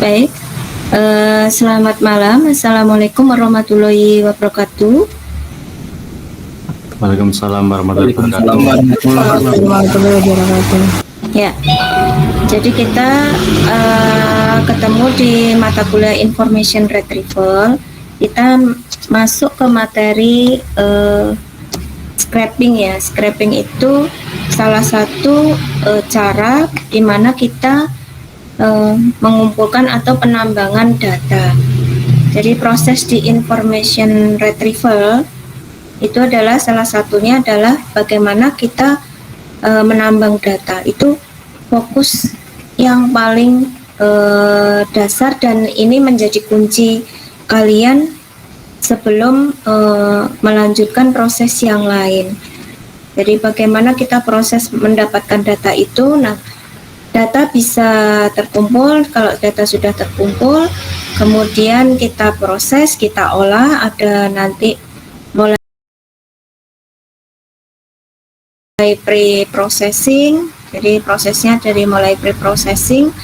Baik, selamat malam. Assalamualaikum warahmatullahi wabarakatuh. Waalaikumsalam warahmatullahi wabarakatuh. Ya, jadi kita ketemu di mata kuliah Information Retrieval. Kita masuk ke materi scraping ya. Scraping itu salah satu cara di mana kita mengumpulkan atau penambangan data. Jadi proses di information retrieval itu adalah salah satunya adalah bagaimana kita menambang data. Itu fokus yang paling dasar dan ini menjadi kunci kalian sebelum melanjutkan proses yang lain. Jadi bagaimana kita proses mendapatkan data itu. Nah, data bisa terkumpul. Kalau data sudah terkumpul, kemudian kita proses, kita olah, ada nanti mulai pre-processing. Jadi prosesnya dari mulai pre-processing,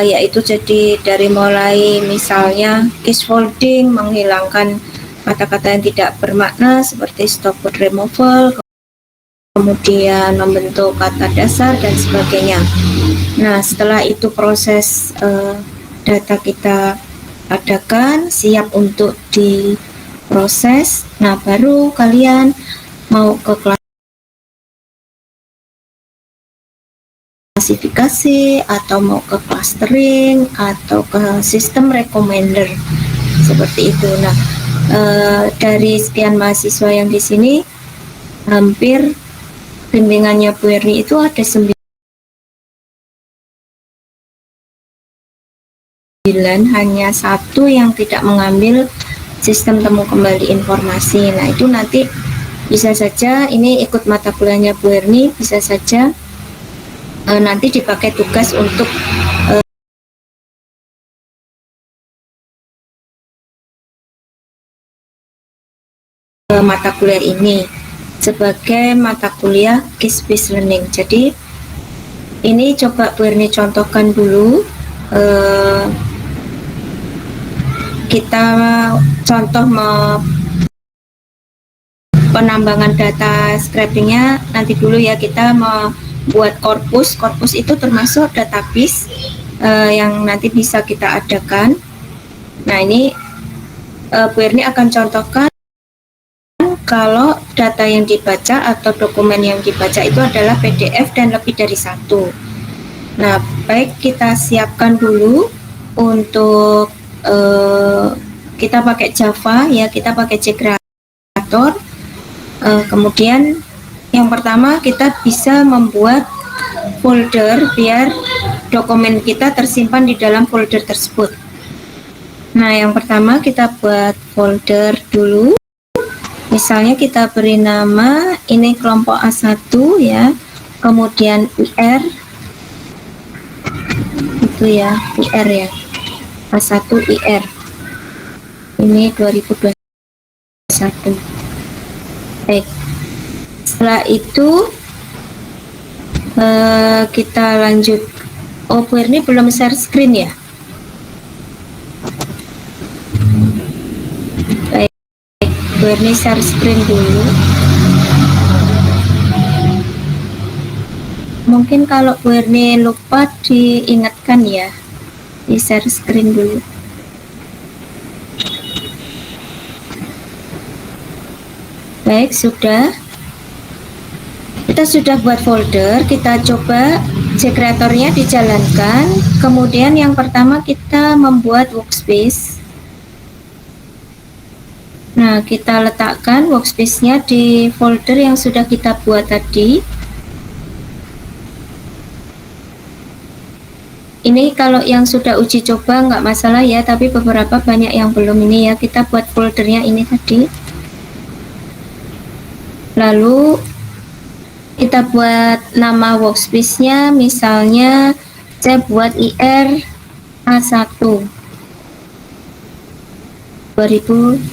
yaitu jadi dari mulai misalnya case folding, menghilangkan kata-kata yang tidak bermakna seperti stop word removal, kemudian membentuk kata dasar dan sebagainya. Nah, setelah itu proses data kita adakan, siap untuk diproses. Nah, baru kalian mau ke klasifikasi atau mau ke clustering atau ke sistem recommender seperti itu. Nah, dari sekian mahasiswa yang di sini, hampir bimbingannya Bu Erni itu ada 9, hanya satu yang tidak mengambil sistem temu kembali informasi. Nah, itu nanti bisa saja ini ikut mata kuliahnya Bu Erni, bisa saja nanti dipakai tugas untuk mata kuliah ini sebagai mata kuliah case based learning. Jadi ini coba Bu Erni contohkan dulu. Kita contoh penambangan data scrapingnya nanti dulu ya. Kita membuat korpus. Korpus itu termasuk database yang nanti bisa kita adakan. Nah, ini Bu Erni akan contohkan kalau data yang dibaca atau dokumen yang dibaca itu adalah PDF dan lebih dari satu. Nah, baik, kita siapkan dulu untuk kita pakai Java ya, kita pakai C Creator. Kemudian yang pertama kita bisa membuat folder biar dokumen kita tersimpan di dalam folder tersebut. Nah, yang pertama kita buat folder dulu. Misalnya kita beri nama ini kelompok A1 ya, kemudian IR itu ya, IR ya, A1 IR ini 2021. Baik, setelah itu kita lanjut. Oh, Bu Erni belum share screen ya? Baik, Bu Erni share screen dulu. Mungkin kalau Bu Erni lupa diingatkan ya, di share screen dulu. Baik, sudah. Kita sudah buat folder, kita coba C Creator-nya dijalankan. Kemudian yang pertama kita membuat workspace. Nah, kita letakkan workspace-nya di folder yang sudah kita buat tadi. Ini kalau yang sudah uji coba nggak masalah ya, tapi beberapa banyak yang belum ini ya. Kita buat foldernya ini tadi. Lalu kita buat nama workspace-nya, misalnya saya buat IR A1 2021.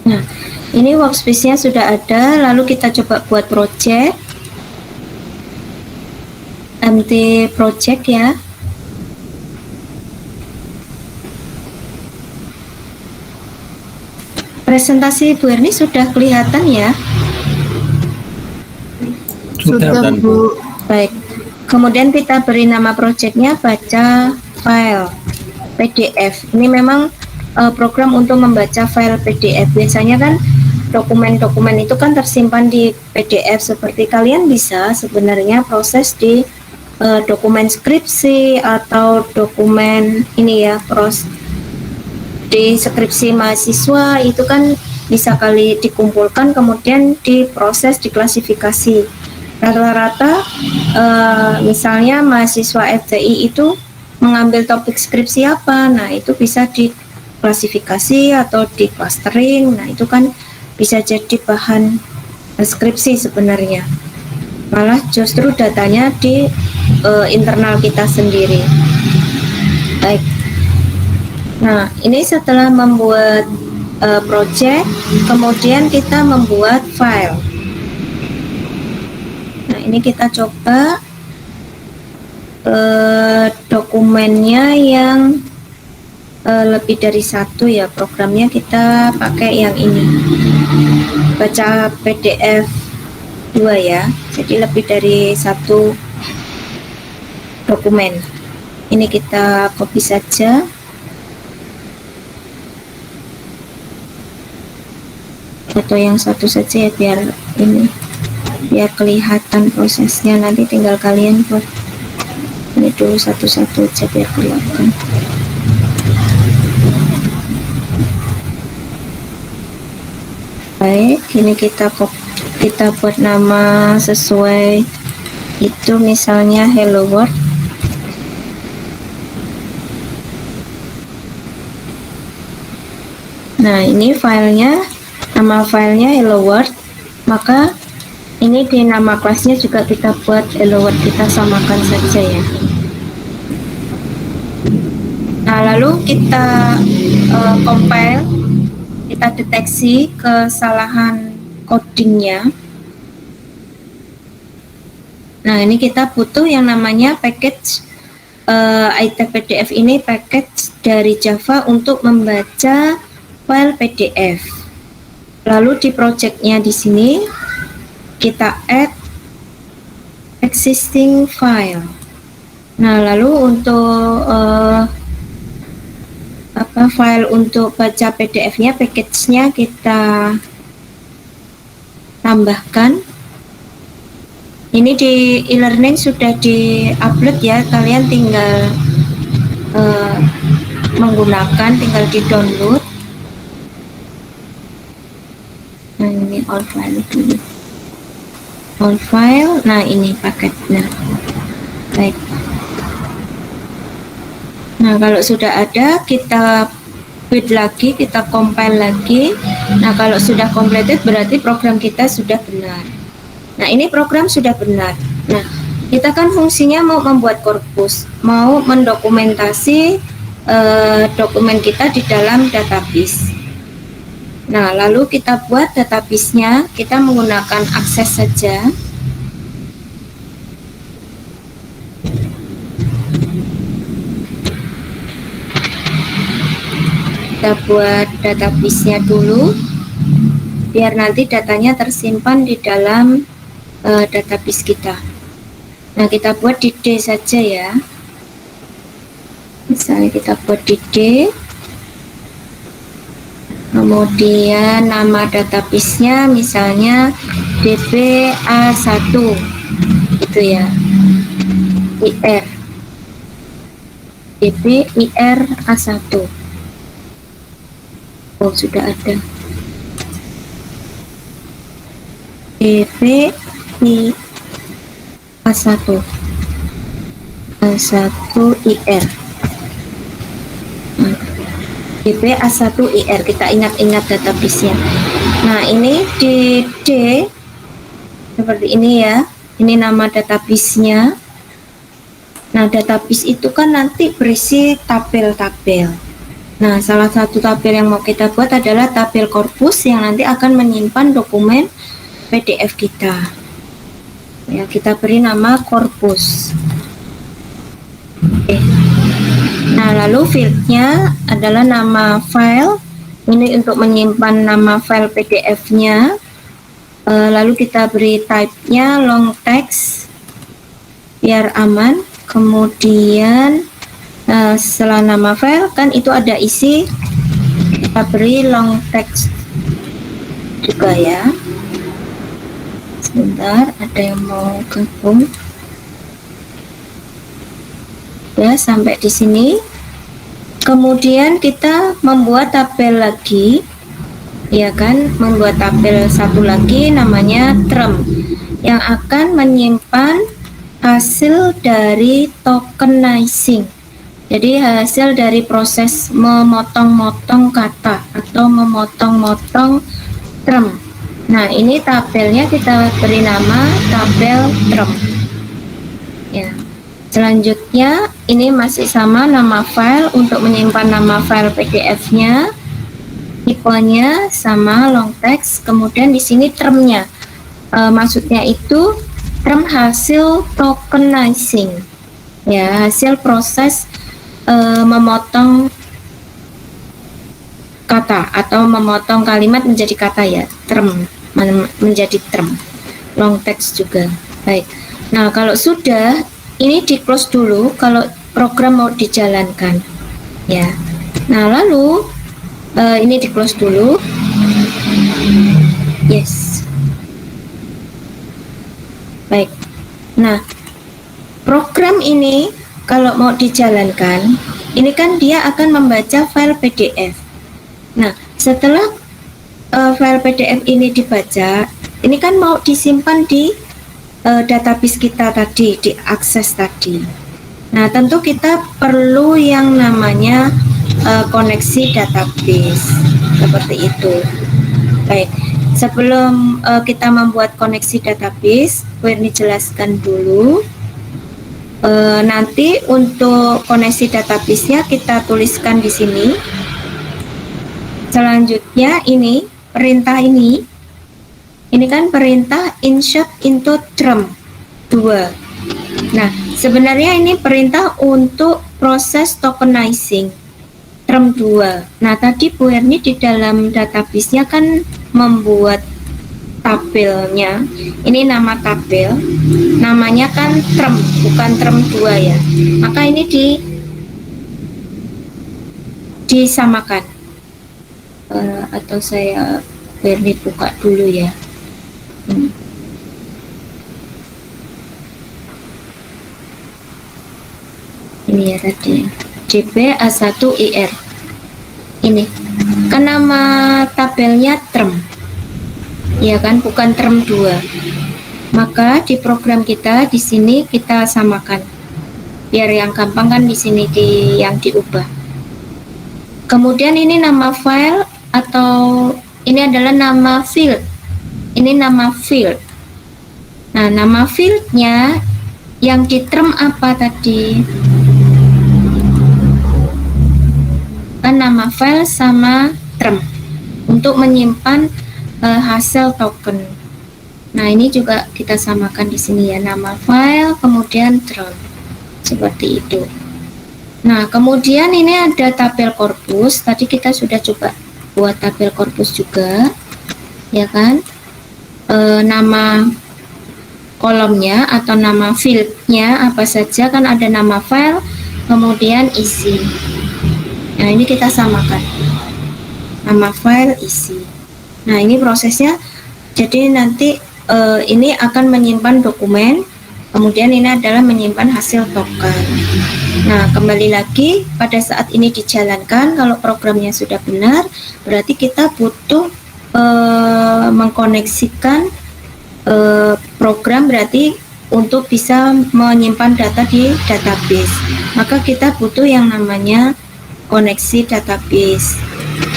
Nah, ini workspace-nya sudah ada. Lalu kita coba buat project. ganti project ya. Presentasi Bu Erni sudah kelihatan ya? Sudah, Bu. Baik. Kemudian kita beri nama projectnya baca file PDF. Ini memang program untuk membaca file PDF. Biasanya kan dokumen-dokumen itu kan tersimpan di PDF. Seperti kalian bisa sebenarnya proses di dokumen skripsi atau dokumen ini ya, di skripsi mahasiswa itu kan bisa kali dikumpulkan kemudian diproses, diklasifikasi. Rata-rata misalnya mahasiswa FTI itu mengambil topik skripsi apa, nah itu bisa diklasifikasi atau di clustering, nah itu kan bisa jadi bahan skripsi sebenarnya. Malah justru datanya di internal kita sendiri. Baik. Nah, ini setelah membuat project, kemudian kita membuat file. Nah, ini kita coba dokumennya yang lebih dari satu ya, programnya kita pakai yang ini, baca PDF 2 ya, jadi lebih dari satu dokumen. Ini kita copy saja. Atau yang satu saja ya, biar kelihatan prosesnya. Nanti tinggal kalian buat ini dulu satu-satu aja biar kelihatan. Baik, ini kita buat nama sesuai itu, misalnya Hello World. Nah, ini filenya, nama filenya Hello World, maka ini di nama kelasnya juga kita buat Hello World, kita samakan saja ya. Nah, lalu kita compile, kita deteksi kesalahan codingnya. Nah, ini kita butuh yang namanya package item PDF ini, package dari Java untuk membaca file PDF. Lalu di projectnya di sini kita add existing file. Nah, lalu untuk file untuk baca PDF-nya, package-nya kita tambahkan. Ini di e-learning sudah di-upload ya, kalian tinggal menggunakan, tinggal di-download. Nah, ini all file dulu. All file, nah ini paketnya. Baik. Nah, kalau sudah ada, kita build lagi, kita compile lagi. Nah, kalau sudah completed berarti program kita sudah benar. Nah, ini program sudah benar. Nah, kita kan fungsinya mau membuat korpus, mau mendokumentasi dokumen kita di dalam database. Nah, lalu kita buat database-nya, kita menggunakan akses saja. Kita buat database-nya dulu, biar nanti datanya tersimpan di dalam database kita. Nah, kita buat di D saja ya. Misalnya kita buat di D. Kemudian nama database-nya misalnya DBA1 gitu ya, IR DBIR-A1. Oh, sudah ada DBI-A1 A1IR. DBA1IR, kita ingat-ingat database-nya. Nah, ini di D seperti ini ya, ini nama database-nya. Nah, database itu kan nanti berisi tabel-tabel. Nah, salah satu tabel yang mau kita buat adalah tabel korpus yang nanti akan menyimpan dokumen PDF kita. Ya, kita beri nama korpus. Oke. Nah, lalu fieldnya adalah nama file. Ini untuk menyimpan nama file PDF-nya. Lalu kita beri type-nya long text biar aman. Kemudian setelah nama file kan itu ada isi, kita beri long text juga ya. Sebentar, ada yang mau gabung. Ya, sampai di sini. Kemudian kita membuat tabel lagi, ya kan, membuat tabel satu lagi namanya term yang akan menyimpan hasil dari tokenizing. Jadi hasil dari proses memotong-motong kata atau memotong-motong term. Nah, ini tabelnya kita beri nama tabel term. Ya. Selanjutnya ini masih sama nama file untuk menyimpan nama file PDF-nya. Tipenya sama long text. Kemudian di sini termnya. Maksudnya itu term hasil tokenizing. Ya, hasil proses memotong kata atau memotong kalimat menjadi kata ya, term menjadi term. Long text juga. Baik. Nah, kalau sudah ini di close dulu kalau program mau dijalankan ya. Nah, lalu ini di close dulu. Yes. Baik. Nah, program ini kalau mau dijalankan, ini kan dia akan membaca file PDF. Nah, setelah file PDF ini dibaca, ini kan mau disimpan di database kita tadi, diakses tadi. Nah, tentu kita perlu yang namanya koneksi database, seperti itu. Baik, sebelum kita membuat koneksi database, ini jelaskan dulu. Nanti untuk koneksi database-nya kita tuliskan di sini. Selanjutnya ini, perintah ini kan perintah insert into term 2. Nah, sebenarnya ini perintah untuk proses tokenizing term 2. Nah, tadi Bu Erni di dalam database-nya kan membuat tabelnya. Ini nama tabel. Namanya kan term, bukan term 2 ya. Maka ini disamakan. Atau saya Bu Erni buka dulu ya. Ini ya tadi DB-A1-IR. Ini kan nama tabelnya term, ya kan, bukan term 2. Maka di program kita di sini kita samakan biar yang gampang kan di sini yang diubah. Kemudian ini nama file atau ini adalah nama field. Ini nama field. Nah, nama fieldnya yang di term apa tadi? Kan nama file sama term untuk menyimpan hasil token. Nah, ini juga kita samakan di sini ya, nama file kemudian term. Seperti itu. Nah, kemudian ini ada tabel korpus. Tadi kita sudah coba buat tabel korpus juga, ya kan? Nama kolomnya atau nama fieldnya apa saja, kan ada nama file kemudian isi. Nah, ini kita samakan nama file isi. Nah, ini prosesnya. Jadi nanti ini akan menyimpan dokumen, kemudian ini adalah menyimpan hasil token. Nah, kembali lagi pada saat ini dijalankan, kalau programnya sudah benar, berarti kita butuh mengkoneksikan program berarti untuk bisa menyimpan data di database. Maka kita butuh yang namanya koneksi database.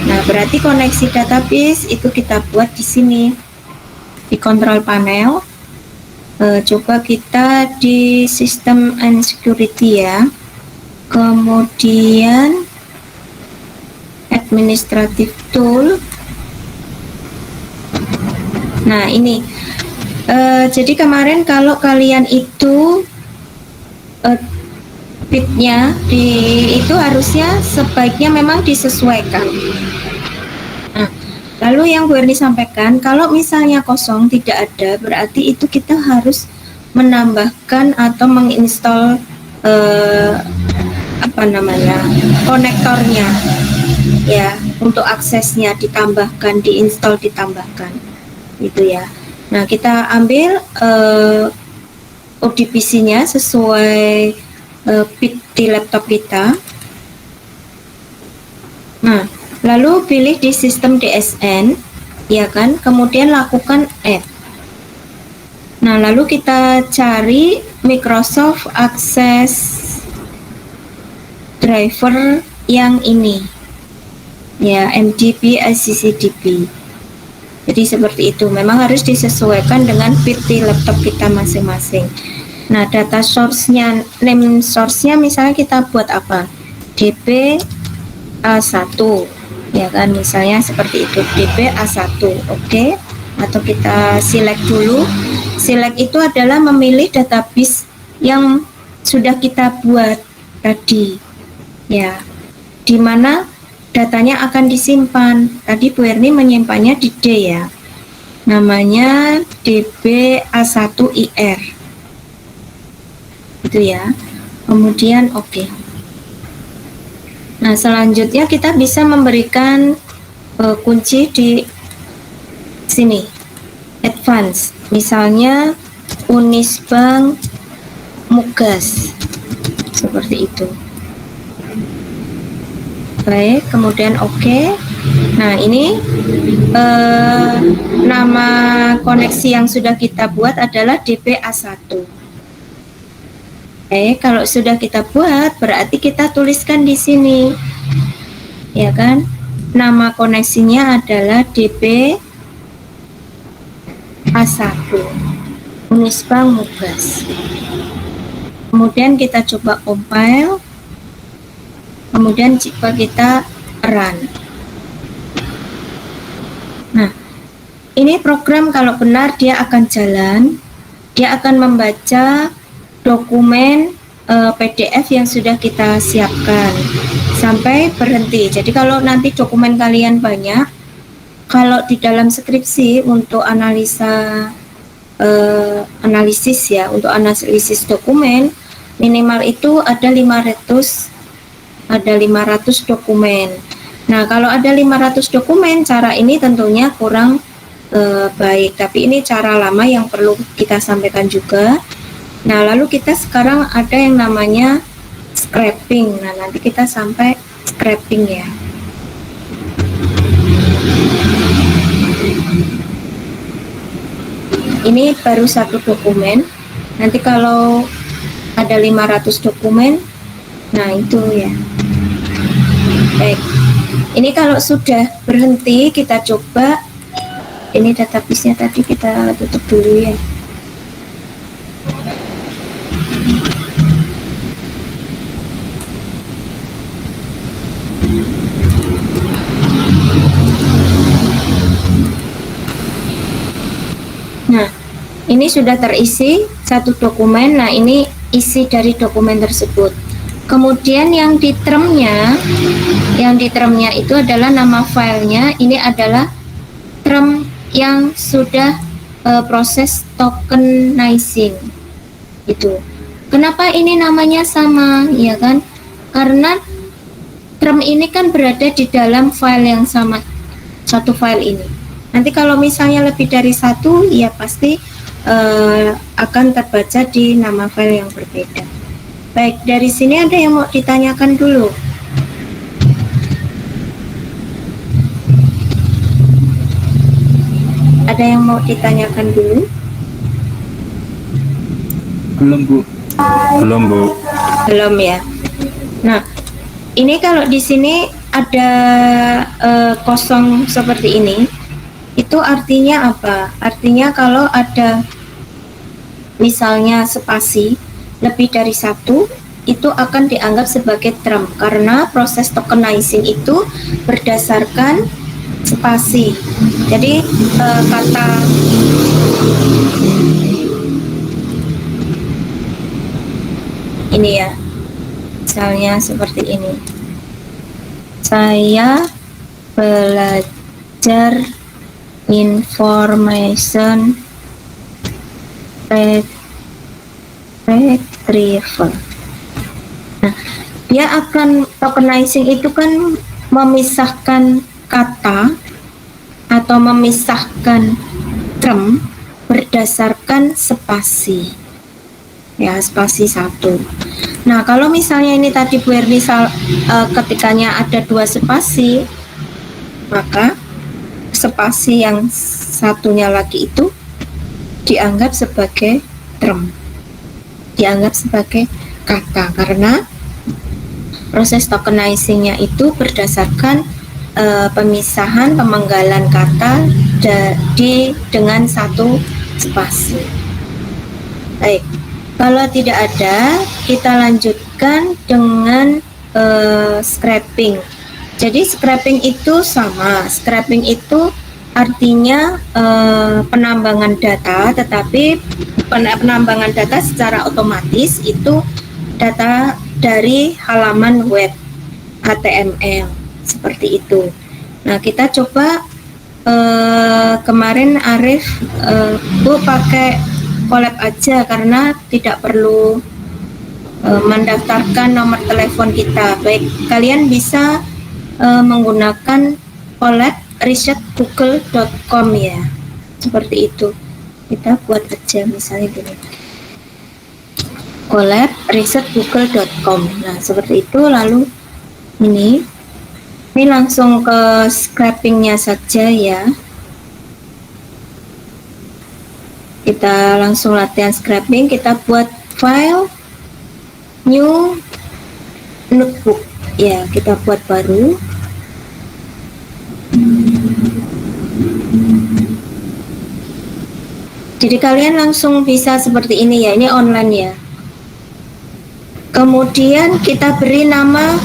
Nah, berarti koneksi database itu kita buat di sini di control panel. Coba kita di system and security ya. Kemudian administrative tool. Nah, ini jadi kemarin kalau kalian itu bitnya itu harusnya sebaiknya memang disesuaikan. Nah, lalu yang Bu Erni sampaikan, kalau misalnya kosong tidak ada, berarti itu kita harus menambahkan atau menginstal konektornya ya, untuk aksesnya ditambahkan, diinstal, ditambahkan gitu ya. Nah, kita ambil ODPC-nya sesuai bit di laptop kita. Nah, lalu pilih di sistem DSN, ya kan, kemudian lakukan add. Nah, lalu kita cari Microsoft Access driver yang ini, ya, MDB ICCDB. Jadi seperti itu, memang harus disesuaikan dengan bit di laptop kita masing-masing. Nah, data source-nya, name source-nya misalnya kita buat apa? DB A1, ya kan, misalnya seperti itu, DB A1, oke. Atau kita select dulu. Select itu adalah memilih database yang sudah kita buat tadi, ya, di mana datanya akan disimpan. Tadi Bu Erni menyimpannya di D ya, namanya DB A1IR itu ya. Kemudian oke. Nah, selanjutnya kita bisa memberikan kunci di sini, advance, misalnya Unisbank Mugas, seperti itu. Baik, kemudian oke. Nah, ini nama koneksi yang sudah kita buat adalah DBA1. Oke, kalau sudah kita buat, berarti kita tuliskan di sini, ya kan? Nama koneksinya adalah DBA1, Unisbank Mugas. Kemudian kita coba compile. Kemudian jika kita run. Nah, ini program kalau benar dia akan jalan, dia akan membaca dokumen PDF yang sudah kita siapkan sampai berhenti. Jadi kalau nanti dokumen kalian banyak, kalau di dalam skripsi untuk analisis ya, untuk analisis dokumen minimal itu ada 500 dokumen. Nah, kalau ada 500 dokumen, cara ini tentunya kurang baik, tapi ini cara lama yang perlu kita sampaikan juga. Nah, lalu kita sekarang ada yang namanya scraping. Nah, nanti kita sampai scraping ya. Ini baru satu dokumen. Nanti kalau ada 500 dokumen, nah itu ya. Baik, ini kalau sudah berhenti kita coba. Ini database-nya tadi kita tutup dulu ya. Nah, ini sudah terisi satu dokumen. Nah, ini isi dari dokumen tersebut. Kemudian yang di termnya itu adalah nama filenya. Ini adalah term yang sudah proses tokenizing. Itu. Kenapa ini namanya sama, ya kan? Karena term ini kan berada di dalam file yang sama, satu file ini. Nanti kalau misalnya lebih dari satu, ya pasti akan terbaca di nama file yang berbeda. Baik, dari sini ada yang mau ditanyakan dulu? Ada yang mau ditanyakan dulu? Belum, Bu. Belum, Bu. Belum ya. Nah, ini kalau di sini ada kosong seperti ini, itu artinya apa? Artinya kalau ada misalnya spasi lebih dari satu, itu akan dianggap sebagai term, karena proses tokenizing itu berdasarkan spasi. Jadi kata ini ya, Misalnya seperti ini. Saya belajar information retrieval. Nah, dia akan tokenizing itu kan memisahkan kata atau memisahkan term berdasarkan spasi. Ya, spasi 1. Nah, kalau misalnya ini tadi Bu Erni ketikanya ada 2 spasi, maka spasi yang satunya lagi itu dianggap sebagai term, dianggap sebagai kata, karena proses tokenizingnya itu berdasarkan pemisahan pemenggalan kata dengan satu spasi. Baik, kalau tidak ada, kita lanjutkan dengan scraping. Jadi scraping itu sama. Scraping itu artinya penambangan data, tetapi penambangan data secara otomatis itu data dari halaman web HTML seperti itu. Nah, kita coba kemarin Arif Bu pakai Colab aja karena tidak perlu mendaftarkan nomor telepon kita. Baik, kalian bisa menggunakan Colab researchgoogle.com ya, seperti itu. Kita buat aja misalnya gini, Colab researchgoogle.com. Nah, seperti itu. Lalu ini langsung ke scrapingnya saja ya. Kita langsung latihan scraping. Kita buat file new notebook ya, kita buat baru. Jadi kalian langsung bisa seperti ini ya, ini online ya. Kemudian kita beri nama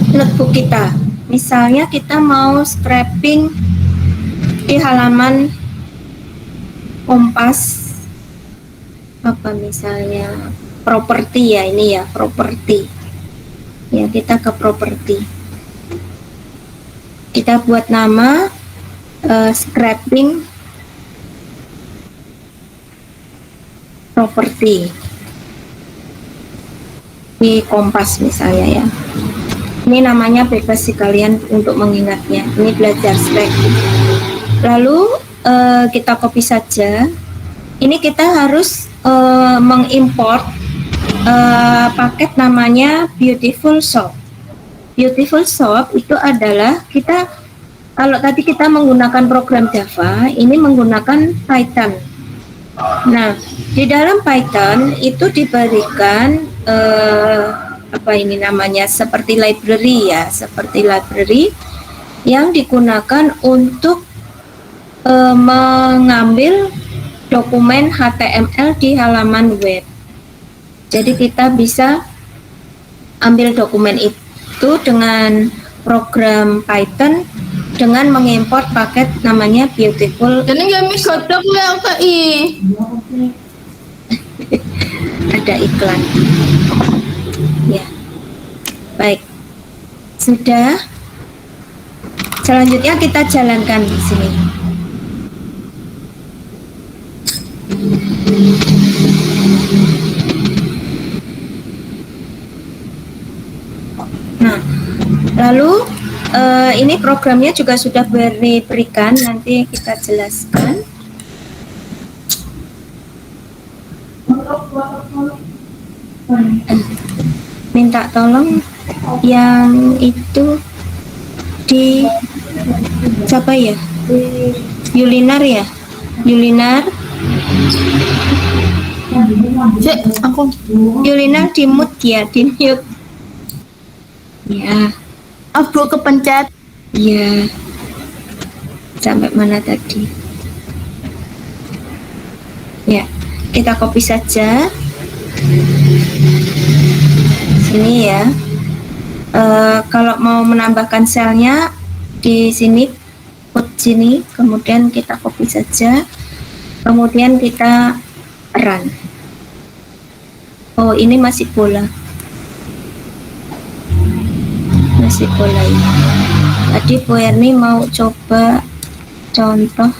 notebook kita. Misalnya kita mau scraping di halaman Kompas, apa misalnya properti ya, ini ya properti ya, kita ke properti, kita buat nama scraping properti di Kompas misalnya ya. Ini namanya bebas sih kalian untuk mengingatnya, ini belajar scraping. Lalu kita copy saja. Ini kita harus mengimport paket namanya Beautiful Shop. Beautiful Shop itu adalah kita, kalau tadi kita menggunakan program Java, ini menggunakan Python. Nah, di dalam Python itu diberikan apa ini namanya, seperti library ya, seperti library yang digunakan untuk mengambil dokumen HTML di halaman web. Jadi kita bisa ambil dokumen itu dengan program Python dengan mengimport paket namanya Beautiful. Jadi kami kodok yang Ada iklan. Ya. Baik. Sudah. Selanjutnya kita jalankan di sini. Nah, lalu ini programnya juga sudah diberikan, nanti kita jelaskan. Minta tolong yang itu di siapa ya? Yulinar ya? Yulinar. aku Yulinar di mute ya, di mute. Ya, aku kepencet. ya. Sampai mana tadi? Ya, kita copy saja. Sini ya. Kalau mau menambahkan selnya di sini, put sini, kemudian kita copy saja. Kemudian kita run. Oh, ini masih bola. Resiko lain. Tadi Bu Erni mau coba contoh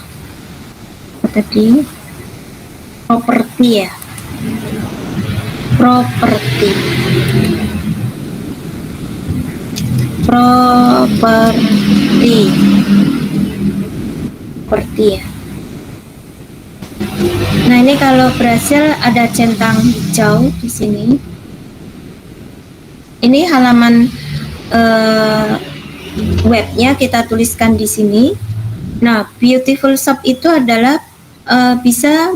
apa tadi? Properti ya. Properti ya. Nah, ini kalau berhasil ada centang hijau di sini. Ini halaman webnya kita tuliskan di sini. Nah, Beautiful Shop itu adalah bisa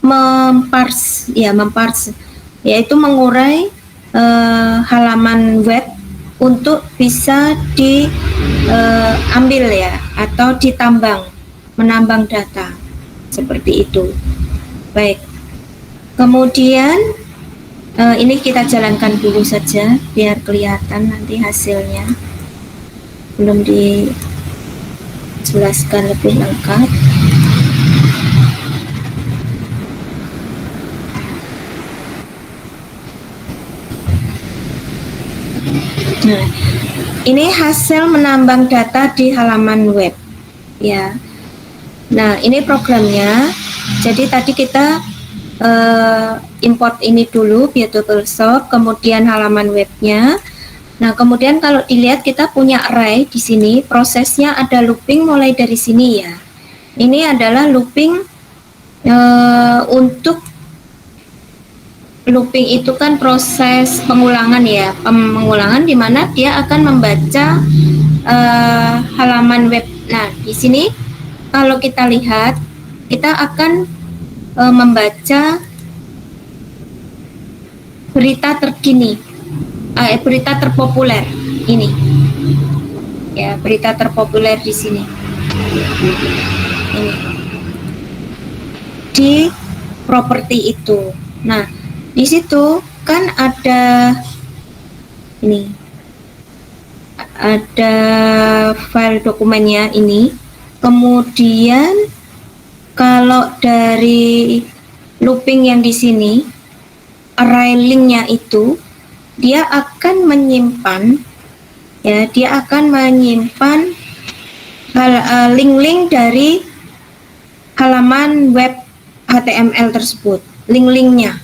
memparse, yaitu mengurai halaman web untuk bisa diambil ya, atau menambang data seperti itu. Baik, kemudian ini kita jalankan dulu saja biar kelihatan nanti hasilnya, belum dijelaskan lebih lengkap. Nah, ini hasil menambang data di halaman web ya. Nah, ini programnya. Jadi tadi kita import ini dulu, Beautiful Shop, kemudian halaman webnya. Nah, kemudian kalau dilihat kita punya array di sini, prosesnya ada looping mulai dari sini ya. Ini adalah looping untuk looping itu kan proses pengulangan ya, pengulangan di mana dia akan membaca halaman web. Nah, di sini kalau kita lihat, kita akan membaca berita terkini, berita terpopuler ini. Ya, berita terpopuler di sini. Ini. Di properti itu. Nah, di situ kan ada ini, ada file dokumennya ini. Kemudian kalau dari looping yang di sini, array linknya itu dia akan menyimpan ya, dia akan menyimpan link-link dari halaman web HTML tersebut, link-linknya.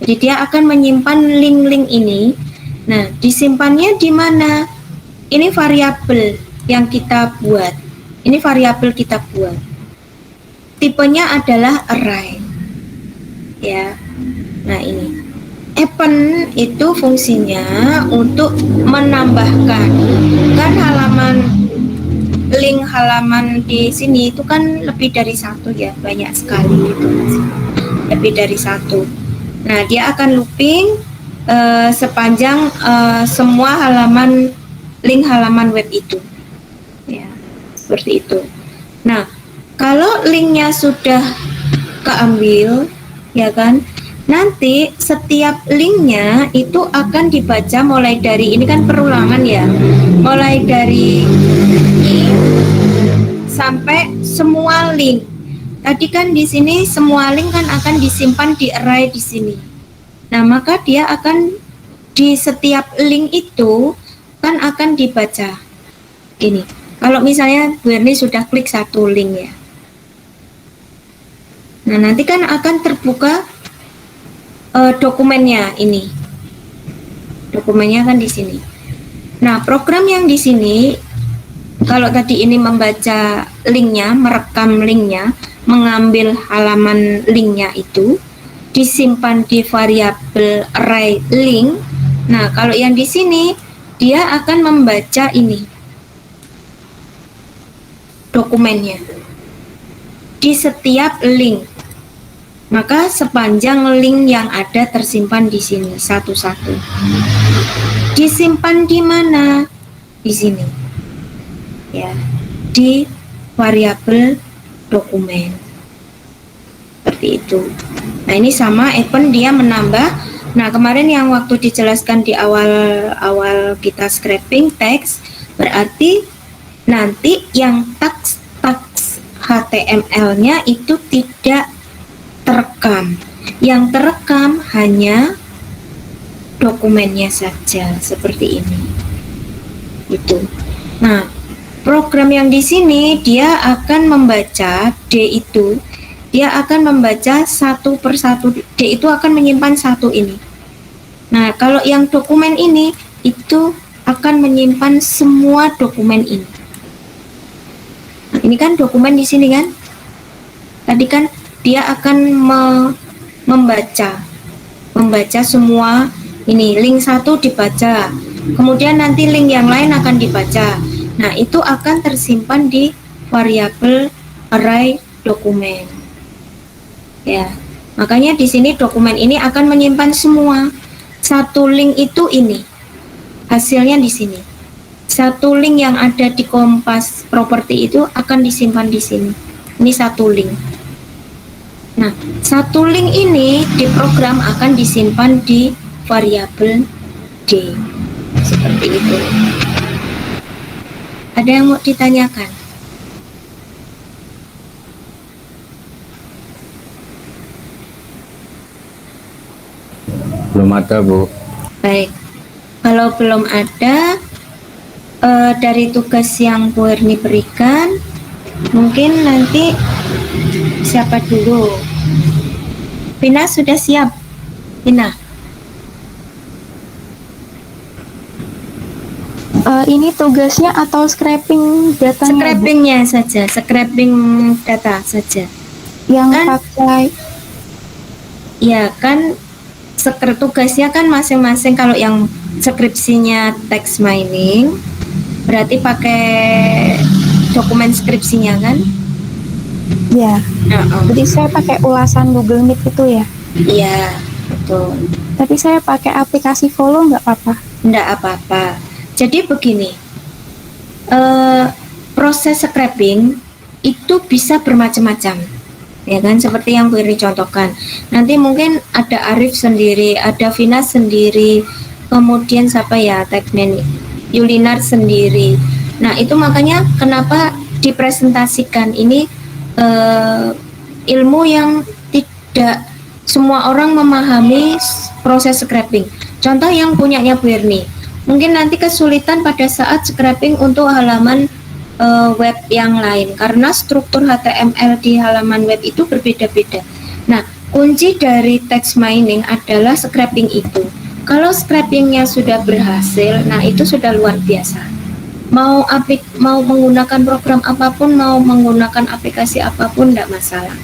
Jadi dia akan menyimpan link-link ini. Nah, disimpannya di mana? Ini variabel yang kita buat. Ini variabel kita buat. Tipenya adalah array. Ya. Nah, ini. Append itu fungsinya untuk menambahkan. Kan link halaman di sini itu kan lebih dari satu ya, banyak sekali gitu. Lebih dari satu. Nah, dia akan looping sepanjang semua link halaman web itu. Ya, seperti itu. Nah, kalau linknya sudah keambil, ya kan, nanti setiap linknya itu akan dibaca mulai dari, ini kan perulangan ya, mulai dari ini sampai semua link. Tadi kan di sini semua link kan akan disimpan di array di sini. Nah, maka dia akan di setiap link itu kan akan dibaca. Ini. Kalau misalnya Bu Erni sudah klik satu link ya. Nah, nanti kan akan terbuka dokumennya ini. Dokumennya kan di sini. Nah, program yang di sini, kalau tadi ini membaca linknya, merekam linknya, mengambil halaman linknya itu, disimpan di variabel array link. Nah, kalau yang di sini, dia akan membaca ini, dokumennya, di setiap link. Maka sepanjang link yang ada tersimpan di sini satu-satu. Disimpan di mana? Di sini. Ya, di variabel dokumen. Seperti itu. Nah, ini sama append dia menambah. Nah, kemarin yang waktu dijelaskan di awal kita scraping teks, berarti nanti yang teks HTML-nya itu tidak terekam. Yang terekam hanya dokumennya saja, seperti ini. Gitu. Nah, program yang di sini dia akan membaca D itu, dia akan membaca satu persatu. D itu akan menyimpan satu ini. Nah, kalau yang dokumen ini itu akan menyimpan semua dokumen ini. Nah, ini kan dokumen di sini kan? Tadi kan dia akan membaca semua ini. Link satu dibaca, kemudian nanti link yang lain akan dibaca. Nah, itu akan tersimpan di variabel array dokumen. Ya, makanya di sini dokumen ini akan menyimpan semua. Satu link itu ini, hasilnya di sini. Satu link yang ada di Kompas properti itu akan disimpan di sini. Ini satu link. Nah, satu link ini di program akan disimpan di variabel D. Seperti itu. Ada yang mau ditanyakan? Belum ada, Bu. Baik. Kalau belum ada, dari tugas yang Bu Erni berikan, mungkin nanti siapa dulu? Vina sudah siap? Vina? Ini tugasnya atau scraping datanya? Bu? Scrapingnya saja, scraping data saja. Yang Kan? pakai Ya kan, tugasnya kan masing-masing. Kalau yang skripsinya text mining, berarti pakai dokumen skripsinya kan? ya. Jadi saya pakai ulasan Google Meet itu ya. Iya, betul. Tapi saya pakai aplikasi Follow nggak apa-apa. Nggak apa-apa. Jadi begini, proses scraping itu bisa bermacam-macam, ya kan? Seperti yang Bu Iri contohkan. Nanti mungkin ada Arif sendiri, ada Vina sendiri, kemudian siapa ya, Tekmen Yulinar sendiri. Nah, itu makanya kenapa dipresentasikan ini ilmu yang tidak semua orang memahami proses scraping. Contoh yang punyanya Bu Irni, mungkin nanti kesulitan pada saat scraping untuk halaman web yang lain karena struktur HTML di halaman web itu berbeda-beda. Nah, kunci dari text mining adalah scraping itu. Kalau scrapingnya sudah berhasil, nah itu sudah luar biasa. Mau menggunakan program apapun, mau menggunakan aplikasi apapun, tidak masalah.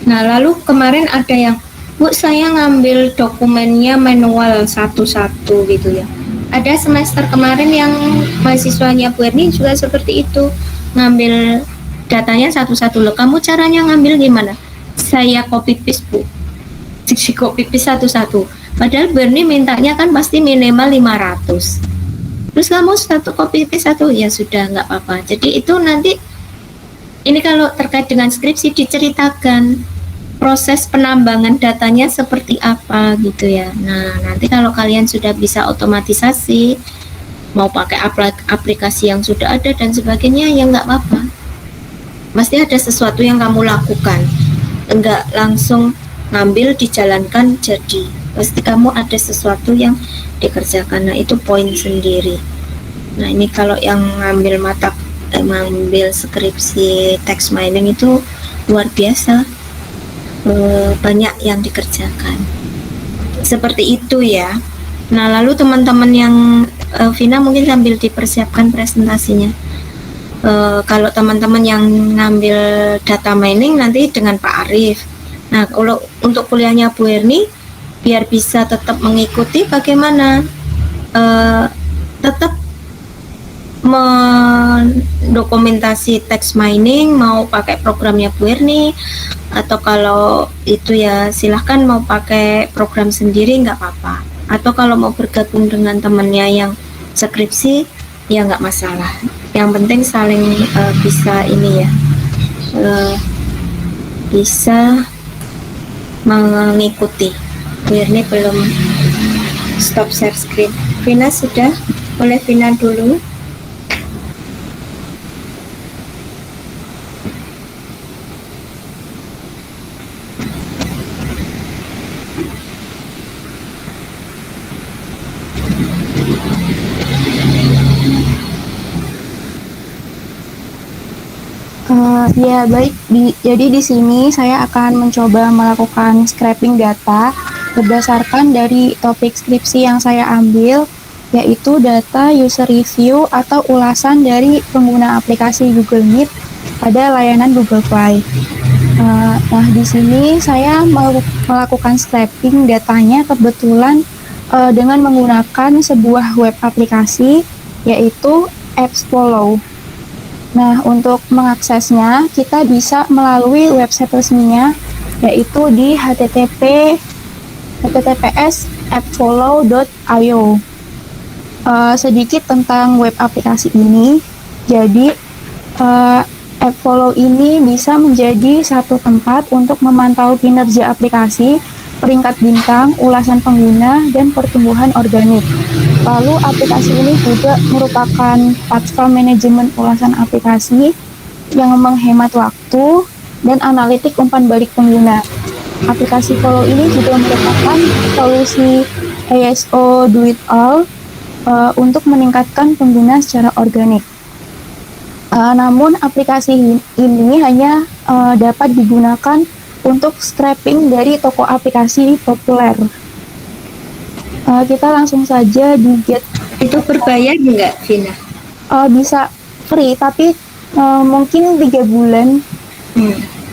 Nah, lalu kemarin ada yang, Bu, saya ngambil dokumennya manual satu-satu gitu ya. Ada semester kemarin yang mahasiswanya Bu Erni juga seperti itu, ngambil datanya satu-satu. Loh, kamu caranya ngambil gimana? Saya copy paste, Bu. Copy paste satu-satu. Padahal Bu Erni mintanya kan pasti minimal 500. Terus kamu satu copy paste satu, ya sudah, nggak apa-apa. Jadi itu nanti, ini kalau terkait dengan skripsi diceritakan proses penambangan datanya seperti apa gitu ya. Nah, nanti kalau kalian sudah bisa otomatisasi, mau pakai aplikasi yang sudah ada dan sebagainya, ya nggak apa-apa. Pasti ada sesuatu yang kamu lakukan, enggak langsung ngambil dijalankan jadi. Pasti kamu ada sesuatu yang dikerjakan. Nah, itu poin sendiri. Nah, ini kalau yang ngambil skripsi text mining itu luar biasa. Banyak yang dikerjakan seperti itu ya. Nah, lalu teman-teman yang Vina mungkin sambil dipersiapkan presentasinya. Kalau teman-teman yang ngambil data mining nanti dengan Pak Arif. Nah, kalau untuk kuliahnya Bu Erni, biar bisa tetap mengikuti bagaimana tetap mendokumentasi text mining, mau pakai programnya Bu Erni, atau kalau itu ya silahkan mau pakai program sendiri nggak apa-apa, atau kalau mau bergabung dengan temannya yang skripsi ya nggak masalah. Yang penting saling bisa ini ya, bisa mengikuti. Bu Erni belum stop share screen. Vina sudah, boleh Vina dulu. Ya, baik. Jadi di sini saya akan mencoba melakukan scraping data berdasarkan dari topik skripsi yang saya ambil, yaitu data user review atau ulasan dari pengguna aplikasi Google Meet pada layanan Google Play. Nah, di sini saya melakukan scraping datanya kebetulan dengan menggunakan sebuah web aplikasi, yaitu AppsFollow. Nah, untuk mengaksesnya, kita bisa melalui website resminya, yaitu di https://appfollow.io. Sedikit tentang web aplikasi ini. Jadi, AppFollow ini bisa menjadi satu tempat untuk memantau kinerja aplikasi, peringkat bintang, ulasan pengguna, dan pertumbuhan organik. Lalu aplikasi ini juga merupakan platform manajemen ulasan aplikasi yang menghemat waktu dan analitik umpan balik pengguna. Aplikasi Follow ini juga merupakan solusi ISO Do It All untuk meningkatkan pengguna secara organik. Namun aplikasi ini hanya dapat digunakan untuk scraping dari toko aplikasi populer. Kita langsung saja di get. Itu berbayar nggak, Vina? Bisa free, tapi mungkin 3 bulan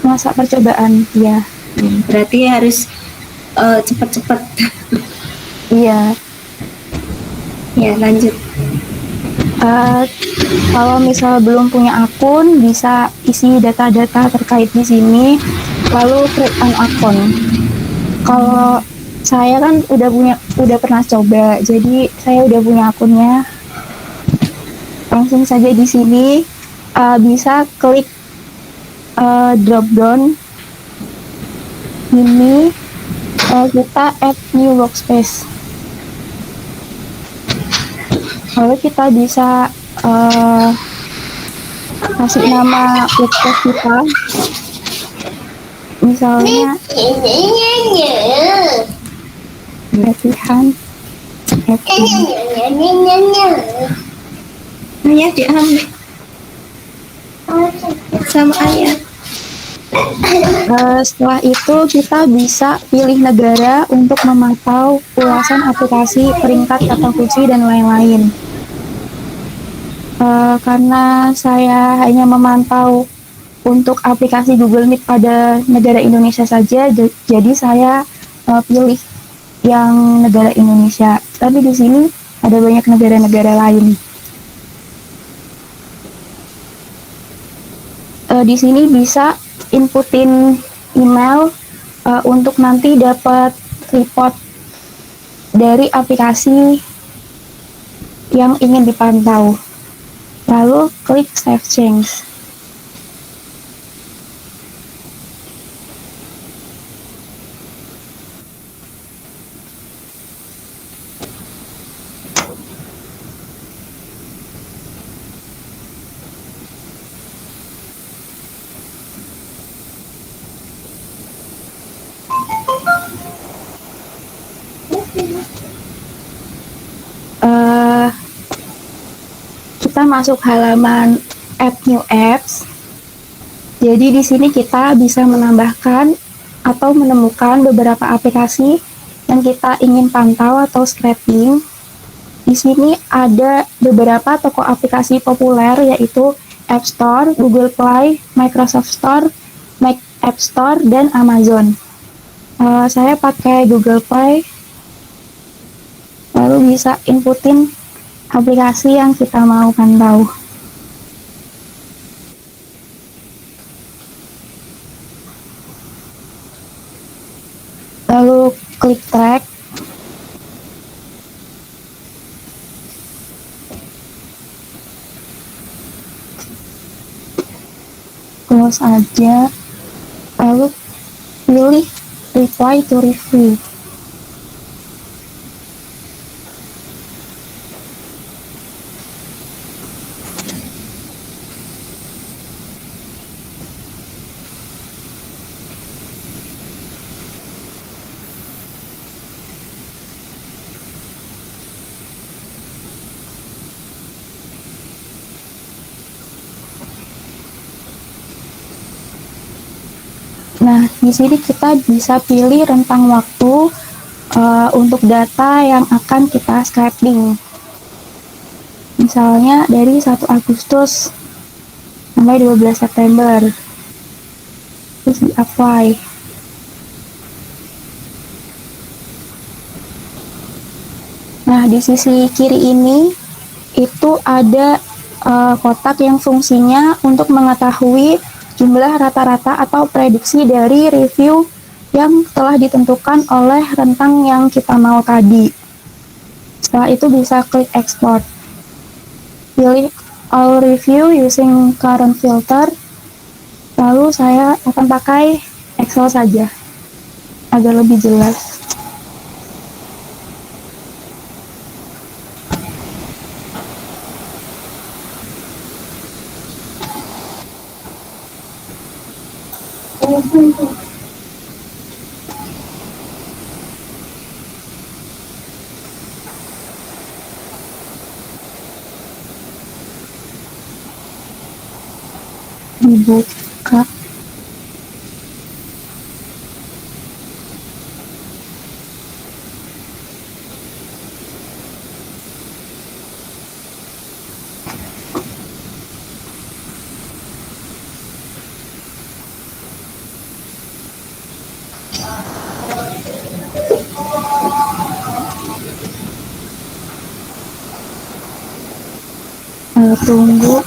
masa percobaan, ya. Berarti harus cepat-cepat. Iya. Ya, lanjut. Kalau misal belum punya akun, bisa isi data-data terkait di sini, lalu create an akun. Kalau saya kan udah pernah coba, jadi saya udah punya akunnya. Langsung saja di sini bisa klik drop down ini, kita add new workspace. Lalu kita bisa kasih nama workspace kita, misalnya latihan Ayah diambil sama ayah. Setelah itu kita bisa pilih negara untuk memantau ulasan aplikasi, peringkat kata kunci, dan lain-lain. Karena saya hanya memantau untuk aplikasi Google Meet pada negara Indonesia saja, jadi saya pilih yang negara Indonesia. Tapi di sini ada banyak negara-negara lain. Di sini bisa inputin email untuk nanti dapat report dari aplikasi yang ingin dipantau. Lalu klik Save Change. Kita masuk halaman Add New Apps. Jadi di sini kita bisa menambahkan atau menemukan beberapa aplikasi yang kita ingin pantau atau scraping. Di sini ada beberapa toko aplikasi populer, yaitu App Store, Google Play, Microsoft Store, Mac App Store, dan Amazon. Saya pakai Google Play. Lalu bisa inputin aplikasi yang kita mau pantau. Lalu klik track. Close aja. Lalu pilih reply to review. Di sini kita bisa pilih rentang waktu untuk data yang akan kita scraping. Misalnya dari 1 Agustus sampai 12 September. Terus di apply. Nah, di sisi kiri ini itu ada kotak yang fungsinya untuk mengetahui jumlah rata-rata atau prediksi dari review yang telah ditentukan oleh rentang yang kita mau tadi. Setelah itu bisa klik export. Pilih all review using current filter. Lalu saya akan pakai Excel saja agar lebih jelas. Dibuka. Tunggu.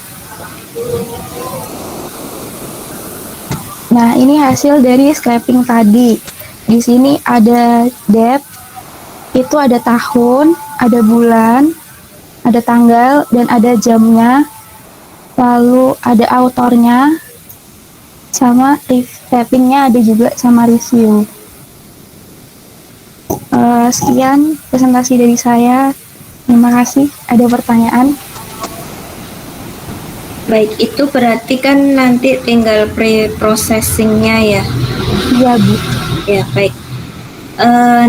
Nah, ini hasil dari scraping tadi. Di sini ada date, itu ada tahun, ada bulan, ada tanggal, dan ada jamnya. Lalu ada autornya, sama scrapingnya ada juga sama review. Sekian presentasi dari saya. Terima kasih. Ada pertanyaan? Baik, itu berarti kan nanti tinggal pre-processingnya ya. Iya, Bu. Ya, baik.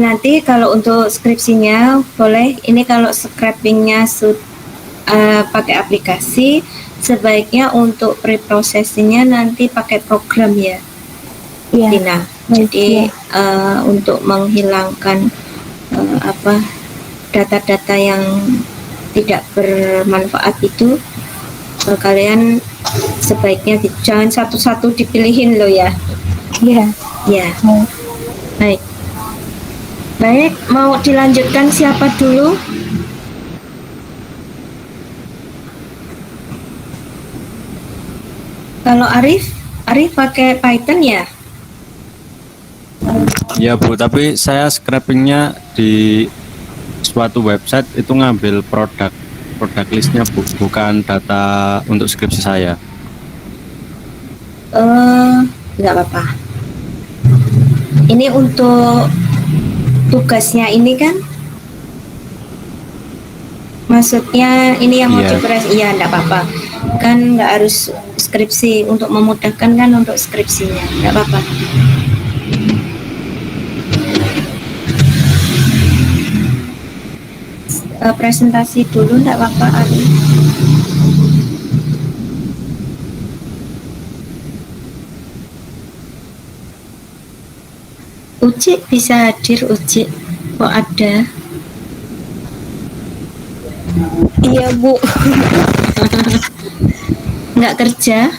Nanti kalau untuk skripsinya boleh, ini kalau scrapingnya pakai aplikasi, sebaiknya untuk pre-processingnya nanti pakai program ya, Iya. Tina. Jadi untuk menghilangkan data-data yang tidak bermanfaat itu, kalian sebaiknya jangan satu-satu dipilihin loh ya. Iya. Ya. Baik. Baik, mau dilanjutkan siapa dulu? Kalau Arif pakai Python ya? Ya Bu, tapi saya scrapingnya di suatu website itu ngambil produk listnya Bu, bukan data untuk skripsi saya. Nggak apa-apa. Ini untuk tugasnya ini kan? Maksudnya ini yang mau iya, nggak apa-apa. Kan nggak harus skripsi, untuk memudahkan kan untuk skripsinya, nggak apa-apa. Presentasi dulu nggak apa-apa, Ari. Uci bisa hadir, Uci? Kok ada? Iya, Bu. Nggak kerja?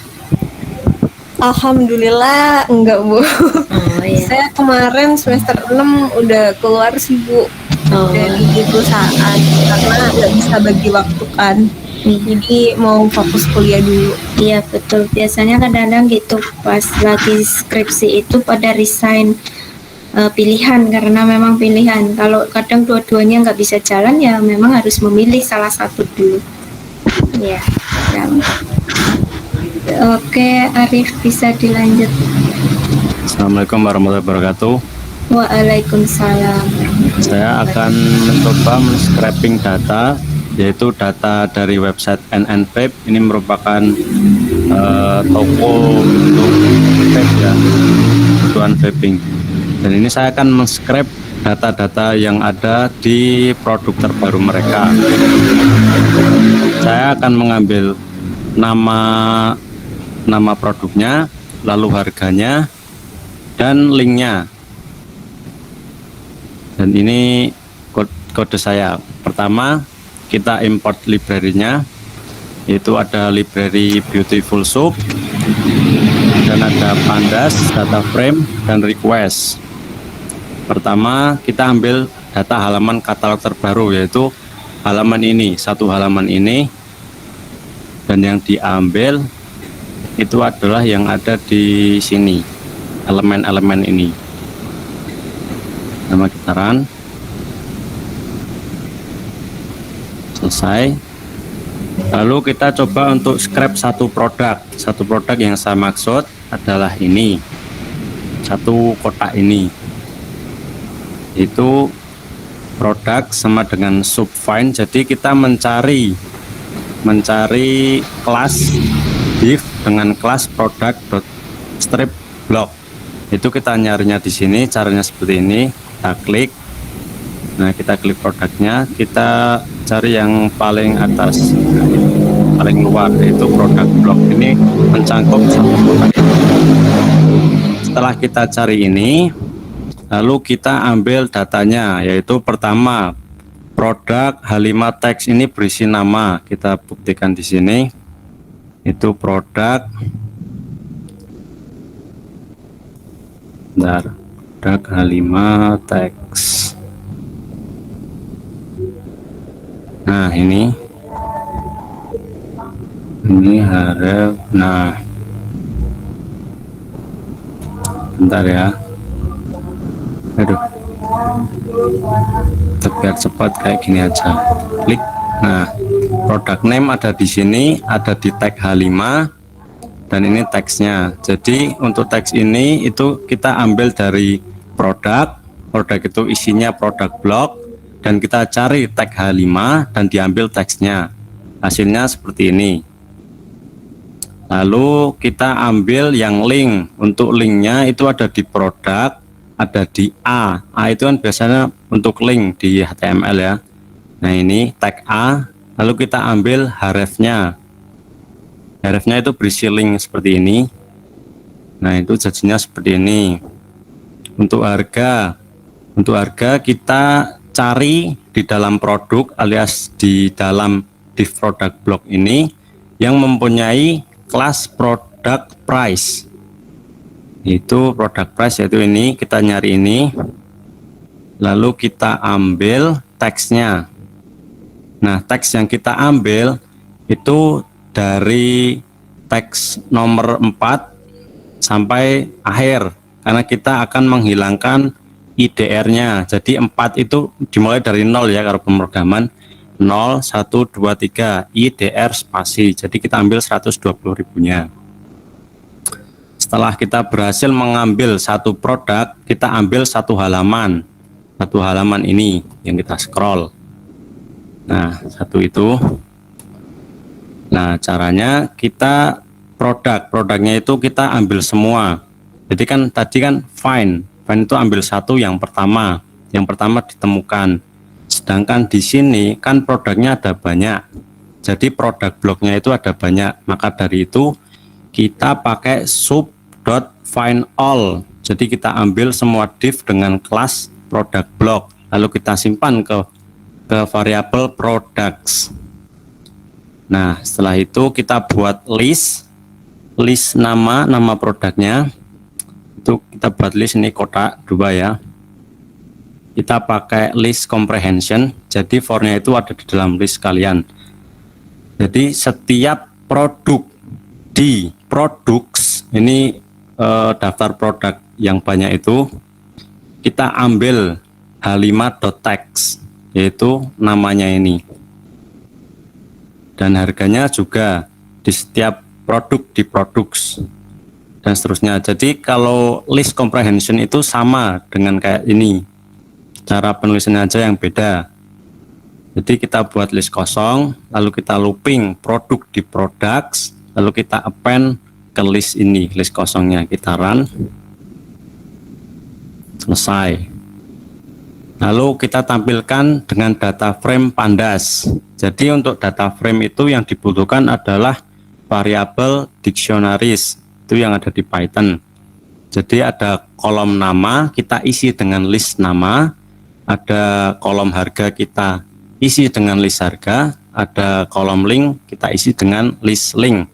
Alhamdulillah enggak, Bu. Oh iya. Saya kemarin semester 6 udah keluar sih, Bu. Dari perusahaan karena nggak bisa bagi waktu kan. Jadi mau fokus kuliah dulu. Iya betul, biasanya kadang-kadang gitu pas lagi skripsi itu pada resign pilihan, karena memang pilihan. Kalau kadang dua-duanya nggak bisa jalan ya memang harus memilih salah satu dulu. Ya. Oke, Arif bisa dilanjut. Assalamualaikum warahmatullahi wabarakatuh. Waalaikumsalam. Saya akan mencoba men-scraping data, yaitu data dari website NNVAP. Ini merupakan toko untuk vape ya, kebutuhan vaping. Dan ini saya akan men-scrap data-data yang ada di produk terbaru mereka. Saya akan mengambil nama produknya, lalu harganya, dan linknya. Dan ini kode saya. Pertama, kita import library-nya, yaitu ada library Beautiful Soup, dan ada pandas, data frame, dan request. Pertama, kita ambil data halaman katalog terbaru, yaitu halaman ini, satu halaman ini, dan yang diambil itu adalah yang ada di sini, elemen-elemen ini. Nama kita run. Selesai. Lalu kita coba untuk scrap satu produk. Satu produk yang saya maksud adalah ini, satu kotak ini. Itu produk sama dengan subfind. Jadi kita mencari kelas div dengan kelas product.strip block. Itu kita nyarinya di sini. Caranya seperti ini. Kita klik. Nah, kita klik produknya, kita cari yang paling atas, paling luar, yaitu produk block. Ini mencangkup satu produk. Setelah kita cari ini, lalu kita ambil datanya, yaitu pertama produk H5 teks ini berisi nama. Kita buktikan di sini, itu produk. Bentar, produk H5 teks. Nah, ini harap. Nah, bentar ya. Aduh, biar cepat kayak gini aja. Klik. Nah, product name ada di sini, ada di tag H5, dan ini teksnya. Jadi untuk teks ini itu kita ambil dari produk itu isinya produk block, dan kita cari tag H5 dan diambil teksnya. Hasilnya seperti ini. Lalu kita ambil yang link. Untuk linknya itu ada di produk, ada di A. A itu kan biasanya untuk link di HTML ya. Nah, ini tag A. Lalu kita ambil href-nya. Href-nya itu berisi link seperti ini. Nah, itu jadinya seperti ini. Untuk harga kita cari di dalam produk alias di dalam div product block ini yang mempunyai kelas product price. Itu product price, yaitu ini, kita nyari ini, lalu kita ambil teksnya. Nah, teks yang kita ambil itu dari teks nomor 4 sampai akhir, karena kita akan menghilangkan IDR-nya. Jadi 4 itu dimulai dari 0 ya, kalau pemrograman 0, 1, 2, 3 IDR spasi. Jadi kita ambil 120.000-nya. Setelah kita berhasil mengambil satu produk, kita ambil satu halaman ini yang kita scroll. Nah, satu itu. Nah, caranya kita produknya itu kita ambil semua. Jadi kan tadi kan find itu ambil satu yang pertama ditemukan. Sedangkan di sini kan produknya ada banyak, jadi produk bloknya itu ada banyak. Maka dari itu kita pakai sub.findAll. Jadi kita ambil semua div dengan kelas produk block, lalu kita simpan ke variabel products. Nah, setelah itu kita buat list nama produknya. Itu kita buat list ini kotak 2 ya. Kita pakai list comprehension, jadi for-nya itu ada di dalam list kalian. Jadi setiap produk di products ini, daftar produk yang banyak itu kita ambil h5.text, yaitu namanya ini, dan harganya juga di setiap produk di products dan seterusnya. Jadi kalau list comprehension itu sama dengan kayak ini, cara penulisannya aja yang beda. Jadi kita buat list kosong, lalu kita looping produk di products, lalu kita append ke list ini, list kosongnya, kita run. Selesai. Lalu kita tampilkan dengan data frame pandas. Jadi untuk data frame itu yang dibutuhkan adalah variabel dictionaries, itu yang ada di Python. Jadi ada kolom nama, kita isi dengan list nama, ada kolom harga, kita isi dengan list harga, ada kolom link, kita isi dengan list link.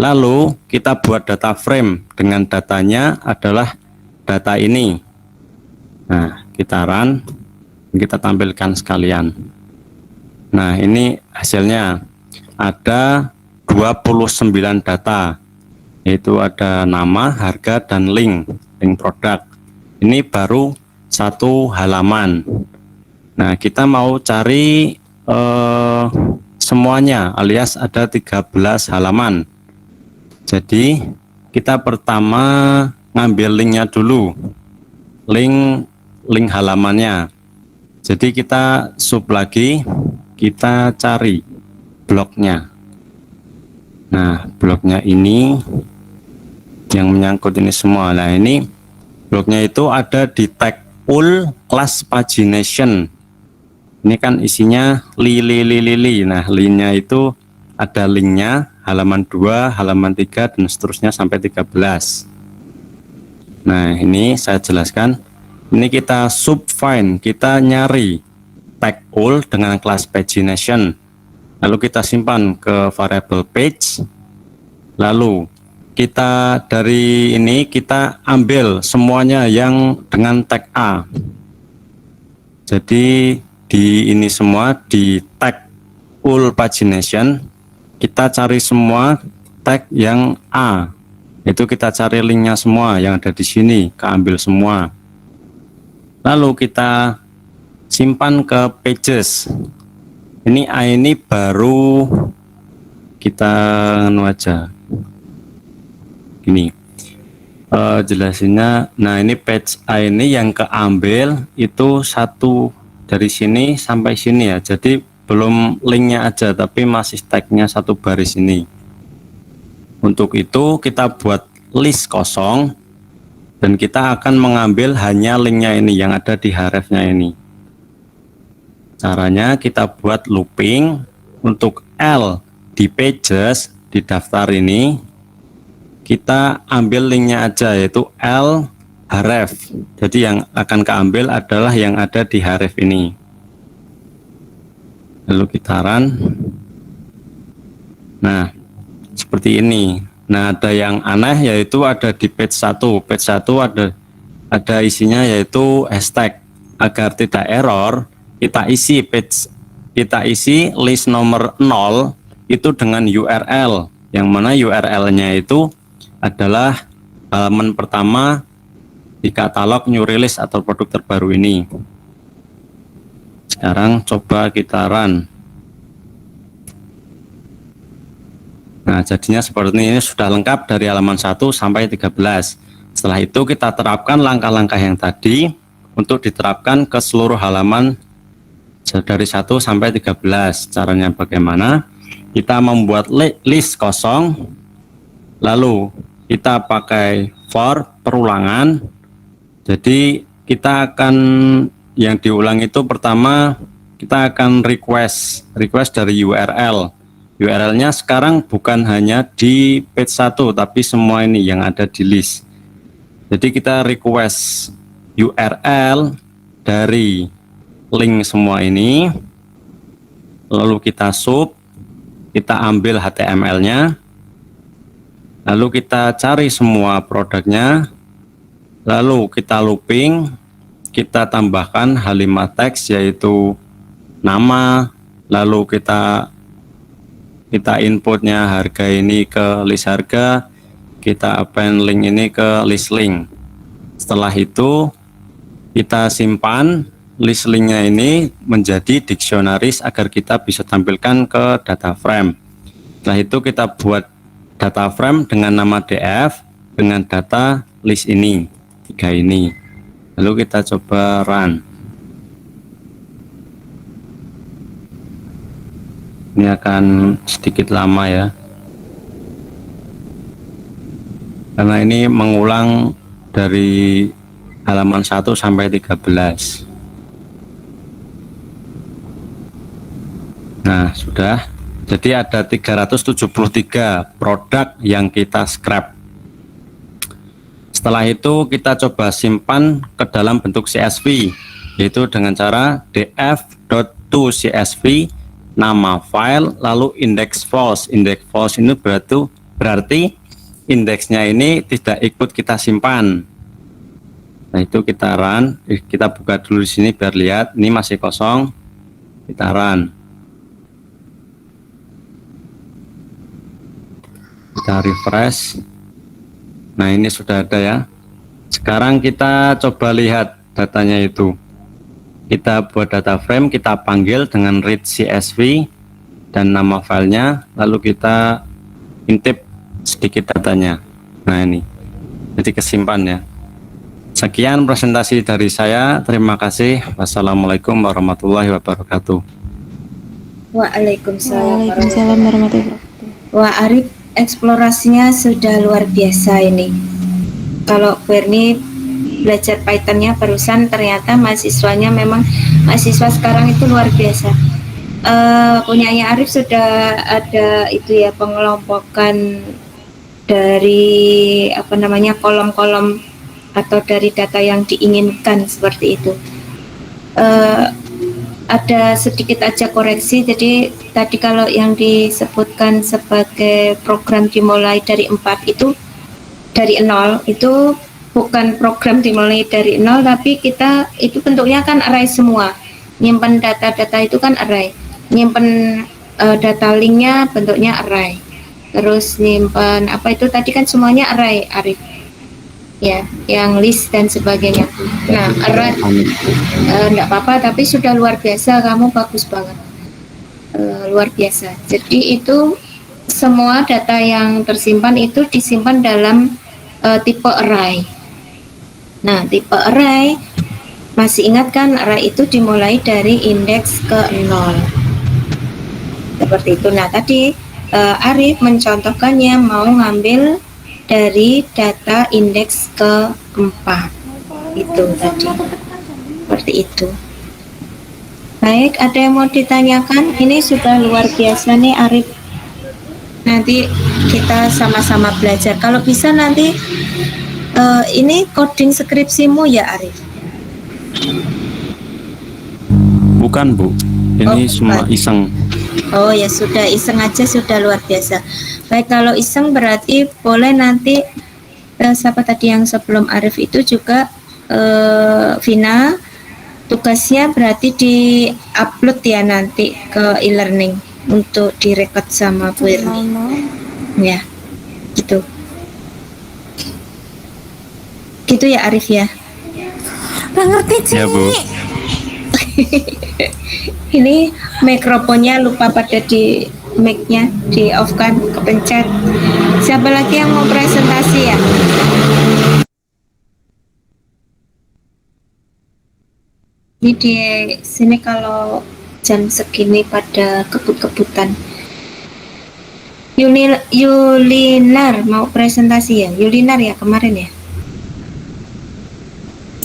Lalu kita buat data frame, dengan datanya adalah data ini. Nah, kita run, kita tampilkan sekalian. Nah, ini hasilnya ada 29 data, yaitu ada nama, harga, dan link produk. Ini baru satu halaman. Nah, kita mau cari semuanya, alias ada 13 halaman. Jadi kita pertama ngambil linknya dulu, link halamannya. Jadi kita sub lagi, kita cari bloknya. Nah, bloknya ini yang menyangkut ini semua. Nah, ini bloknya itu ada di tag all class pagination. Ini kan isinya li. Nah, linknya itu ada linknya halaman 2, halaman 3, dan seterusnya sampai 13. Nah, ini saya jelaskan. Ini kita subfind, kita nyari tag all dengan class pagination. Lalu kita simpan ke variable page. Lalu kita dari ini kita ambil semuanya yang dengan tag A. Jadi di ini semua di tag all pagination kita cari semua tag yang A. Itu kita cari linknya semua yang ada di sini, keambil semua. Lalu kita simpan ke pages. Ini A ini baru kita aja gini jelasinnya. Nah, ini page A ini yang keambil itu satu dari sini sampai sini ya, jadi belum linknya aja tapi masih tagnya satu baris ini. Untuk itu kita buat list kosong dan kita akan mengambil hanya linknya ini yang ada di hrefnya ini. Caranya kita buat looping untuk L di pages, di daftar ini kita ambil linknya aja, yaitu L href. Jadi yang akan keambil adalah yang ada di href ini. Lalu kita run. Nah, seperti ini. Nah, ada yang aneh, yaitu ada di page 1. Page 1 ada isinya yaitu hashtag. Agar tidak error, kita isi list nomor 0 itu dengan URL, yang mana URL-nya itu adalah halaman pertama di katalog new release atau produk terbaru ini. Sekarang coba kita run. Nah, jadinya seperti ini, sudah lengkap dari halaman 1 sampai 13. Setelah itu kita terapkan langkah-langkah yang tadi untuk diterapkan ke seluruh halaman dari 1 sampai 13. Caranya bagaimana? Kita membuat list kosong, lalu kita pakai for perulangan. Jadi kita akan yang diulang itu pertama kita akan request dari URL. URL-nya sekarang bukan hanya di page 1 tapi semua ini yang ada di list. Jadi kita request URL dari link semua ini, lalu kita sub, kita ambil HTML-nya, lalu kita cari semua produknya, lalu kita looping, kita tambahkan kalimat teks yaitu nama, lalu kita inputnya harga ini ke list harga, kita append link ini ke list link. Setelah itu kita simpan list linknya ini menjadi dictionaries agar kita bisa tampilkan ke data frame. Setelah itu kita buat data frame dengan nama df dengan data list ini, 3 ini. Lalu kita coba run. Ini akan sedikit lama ya, karena ini mengulang dari halaman 1 sampai 13. Nah, sudah. Jadi ada 373 produk yang kita scrap. Setelah itu kita coba simpan ke dalam bentuk CSV, yaitu dengan cara df.toCSV, nama file, lalu index false. Index false ini berarti indeksnya ini tidak ikut kita simpan. Nah, itu kita run, kita buka dulu di sini biar lihat, ini masih kosong. Kita run. Kita refresh. Nah, ini sudah ada ya. Sekarang kita coba lihat datanya itu. Kita buat data frame, kita panggil dengan read CSV dan nama filenya, lalu kita intip sedikit datanya. Nah, ini. Jadi kesimpan ya. Sekian presentasi dari saya. Terima kasih. Wassalamualaikum warahmatullahi wabarakatuh. Waalaikumsalam. Waalaikumsalam warahmatullahi wabarakatuh. Wah, Arif, eksplorasinya sudah luar biasa ini. Kalau Bernie belajar Python-nya barusan, ternyata mahasiswanya memang mahasiswa sekarang itu luar biasa. Punyanya Arif sudah ada itu ya, pengelompokan dari kolom-kolom atau dari data yang diinginkan seperti itu. Ada sedikit aja koreksi. Jadi tadi kalau yang disebutkan sebagai program dimulai dari 4 itu dari 0, itu bukan program dimulai dari 0, tapi kita itu bentuknya kan array semua. Nyimpen data-data itu kan array. Nyimpen data linknya bentuknya array. Terus nyimpen apa itu tadi kan semuanya array, Arif. Ya, yang list dan sebagainya. Nah, array enggak apa-apa, tapi sudah luar biasa, kamu bagus banget. Luar biasa. Jadi itu semua data yang tersimpan itu disimpan dalam tipe array. Nah, tipe array, masih ingat kan array itu dimulai dari indeks ke 0. Seperti itu. Nah, tadi Arif mencontohkannya mau ngambil dari data indeks ke-4. Itu tadi. Seperti itu. Baik, ada yang mau ditanyakan? Ini sudah luar biasa nih Arif. Nanti kita sama-sama belajar. Kalau bisa nanti ini coding skripsimu ya Arif? Bukan, Bu. Ini semua iseng. Oh ya sudah, iseng aja sudah luar biasa. Baik, kalau iseng berarti boleh nanti siapa tadi yang sebelum Arif itu juga Vina, tugasnya berarti di-upload ya nanti ke e-learning untuk direkod sama Bu Irni. Ya, gitu. Gitu ya Arif ya. Nggak ngerti Ci. Ya, Bu. Ini mikrofonnya lupa pada di mic-nya di off kan, kepencet. Siapa lagi yang mau presentasi ya? Ini di sini kalau jam segini pada kebut-kebutan. Yulinar mau presentasi ya? Yulinar ya kemarin ya?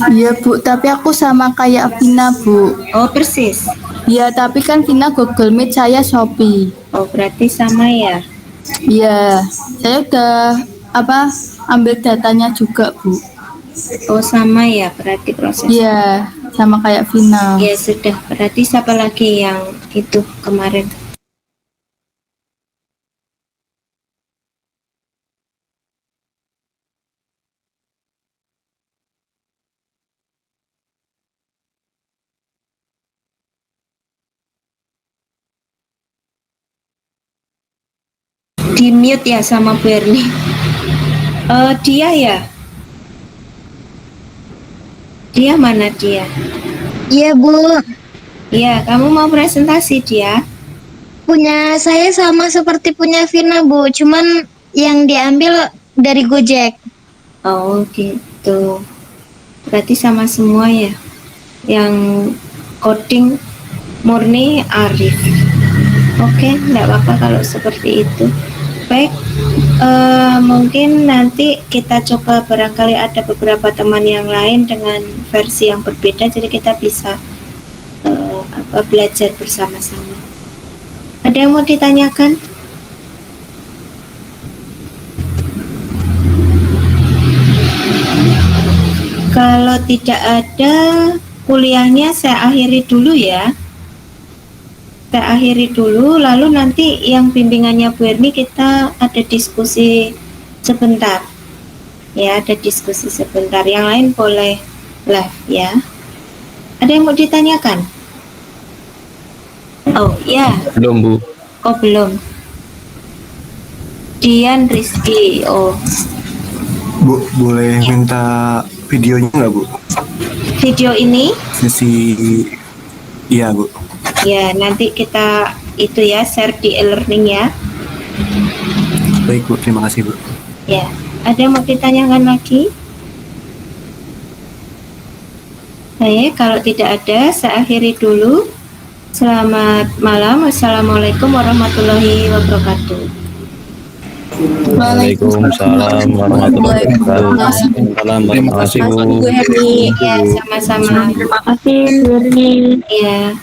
Iya Bu, tapi aku sama kayak Vina Bu. Oh persis. Iya, tapi kan Vina Google Meet, saya Shopee. Oh berarti sama ya? Iya, saya udah ambil datanya juga Bu. Oh sama ya berarti prosesnya. Iya, sama kayak Vina. Ya sudah, berarti siapa lagi yang itu kemarin? Di mute ya sama Bu Erni. Dia ya? Dia mana dia? Iya Bu, Iya, kamu mau presentasi dia? punya saya sama seperti punya Vina Bu, cuman yang diambil dari Gojek. Oh gitu. Berarti sama semua ya? Yang coding murni Arif. Oke, enggak apa-apa kalau seperti itu. Baik, mungkin nanti kita coba barangkali ada beberapa teman yang lain dengan versi yang berbeda, jadi kita bisa belajar bersama-sama. Ada yang mau ditanyakan? Kalau tidak ada, kuliahnya saya akhiri dulu ya. Saya akhiri dulu, lalu nanti yang bimbingannya Bu Erni kita ada diskusi sebentar. Ya, ada diskusi sebentar. Yang lain boleh live ya. Ada yang mau ditanyakan? Oh ya. Belum, Bu. Oh belum. Dian Rizky. Oh, Bu, boleh minta videonya nggak, Bu? video ini Sesi, iya, Bu. ya nanti kita itu ya share di e-learning ya. Baik, Bu. Terima kasih, Bu. Ya, ada yang mau ditanyakan lagi? Baik, kalau tidak ada, saya akhiri dulu. Selamat malam. Wassalamualaikum warahmatullahi wabarakatuh. Waalaikumsalam warahmatullahi wabarakatuh. Terima kasih, Bu. Bu Herni. Ya, sama-sama. Terima kasih, Bu Erni. Ya.